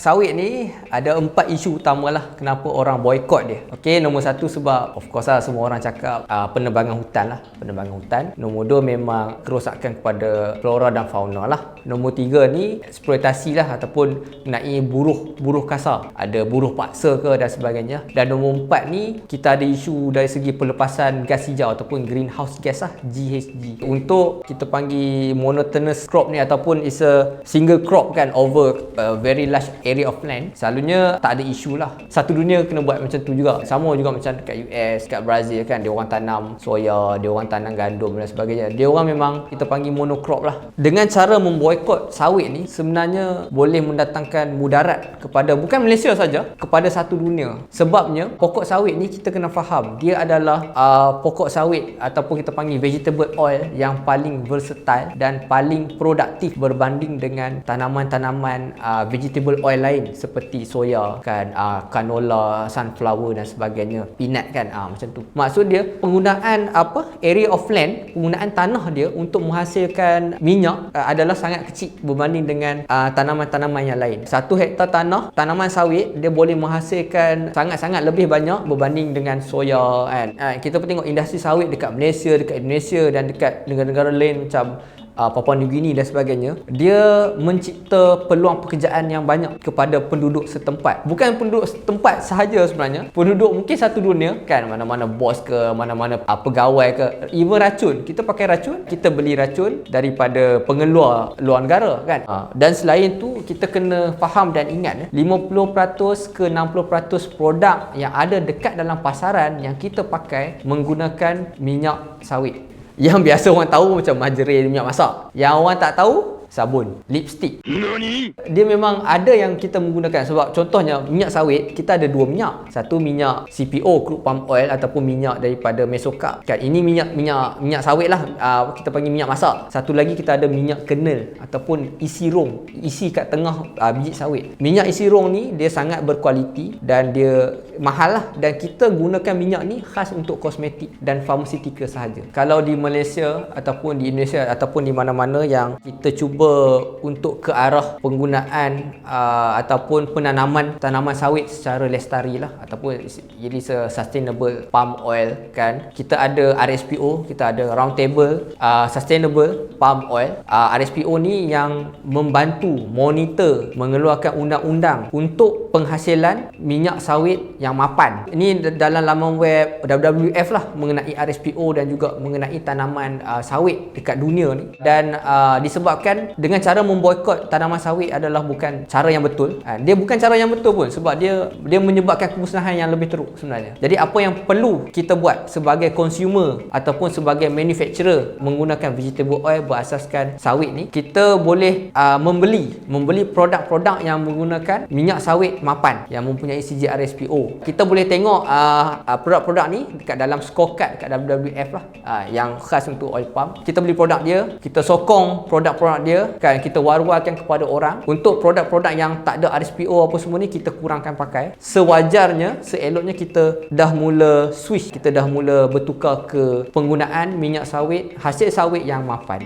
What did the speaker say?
sawit ni ada 4 isu utamalah kenapa orang boikot dia. Okey, nombor 1 sebab of course lah semua orang cakap penebangan hutan lah, penebangan hutan. Nombor 2 memang kerosakan kepada flora dan fauna lah. Nombor 3 ni eksploitasi lah ataupun mengenai buruh kasar. Ada buruh paksa ke dan sebagainya. Dan nombor 4 ni kita ada isu dari segi pelepasan gas hijau ataupun greenhouse gas lah, GHG. Untuk kita panggil monotonous crop ni ataupun is a single crop kan over a very large area of land, selalunya tak ada isu lah. Satu dunia kena buat macam tu juga. Sama juga macam dekat US, dekat Brazil kan, dia orang tanam soya, dia orang tanam gandum dan sebagainya. Dia orang memang kita panggil monocrop lah. Dengan cara memboikot sawit ni sebenarnya boleh mendatangkan mudarat kepada bukan Malaysia saja, kepada satu dunia. Sebabnya pokok sawit ni kita kena faham, dia adalah pokok sawit ataupun kita panggil vegetable oil yang paling versatile dan paling produktif berbanding dengan tanaman-tanaman vegetable oil lain seperti soya kan, canola, sunflower dan sebagainya, peanut kan, macam tu. Maksud dia penggunaan area of land, penggunaan tanah dia untuk menghasilkan minyak adalah sangat kecil berbanding dengan tanaman-tanaman yang lain. 1 hektar tanah tanaman sawit dia boleh menghasilkan sangat-sangat lebih banyak berbanding dengan soya kan. Kita pun tengok industri sawit dekat Malaysia, dekat Indonesia dan dekat negara-negara lain macam Papua New Guinea dan sebagainya. Dia mencipta peluang pekerjaan yang banyak kepada penduduk setempat. Bukan penduduk setempat sahaja sebenarnya, penduduk mungkin satu dunia kan, mana-mana bos ke, mana-mana pegawai ke, even racun. Kita pakai racun, kita beli racun daripada pengeluar luar negara kan. Dan selain tu kita kena faham dan ingat 50% ke 60% produk yang ada dekat dalam pasaran yang kita pakai menggunakan minyak sawit. Yang biasa orang tahu macam margarin, minyak masak. Yang orang tak tahu, sabun, lipstick. Nani? Dia memang ada yang kita menggunakan. Sebab contohnya minyak sawit, kita ada 2 minyak. Satu minyak CPO, crude palm oil, ataupun minyak daripada mesocarp kan. Ini minyak sawit lah, kita panggil minyak masak. Satu lagi kita ada minyak kernel ataupun isi rong, isi kat tengah biji sawit. Minyak isi rong ni dia sangat berkualiti dan dia mahal lah. Dan kita gunakan minyak ni khas untuk kosmetik dan pharmaceutical sahaja. Kalau di Malaysia ataupun di Indonesia ataupun di mana-mana yang kita cuba untuk ke arah penggunaan ataupun penanaman tanaman sawit secara lestari lah, ataupun jadi sustainable palm oil kan. Kita ada RSPO, kita ada Round Table Sustainable Palm Oil. RSPO ni yang membantu monitor mengeluarkan undang-undang untuk penghasilan minyak sawit yang mapan. Ini dalam laman web WWF lah mengenai RSPO dan juga mengenai tanaman sawit dekat dunia ni. Dan disebabkan dengan cara memboikot tanaman sawit adalah bukan cara yang betul. Dia bukan cara yang betul pun sebab dia menyebabkan kemusnahan yang lebih teruk sebenarnya. Jadi apa yang perlu kita buat sebagai consumer ataupun sebagai manufacturer menggunakan vegetable oil berasaskan sawit ni, kita boleh membeli produk-produk yang menggunakan minyak sawit mapan yang mempunyai sijil RSPO. Kita boleh tengok produk-produk ni dekat dalam scorecard dekat WWF lah, yang khas untuk oil palm. Kita beli produk dia, kita sokong produk-produk dia kan, kita war-warkan kepada orang untuk produk-produk yang tak ada RSPO apa semua ni kita kurangkan pakai. Sewajarnya, seeloknya kita dah mula switch, kita dah mula bertukar ke penggunaan minyak sawit, hasil sawit yang mapan.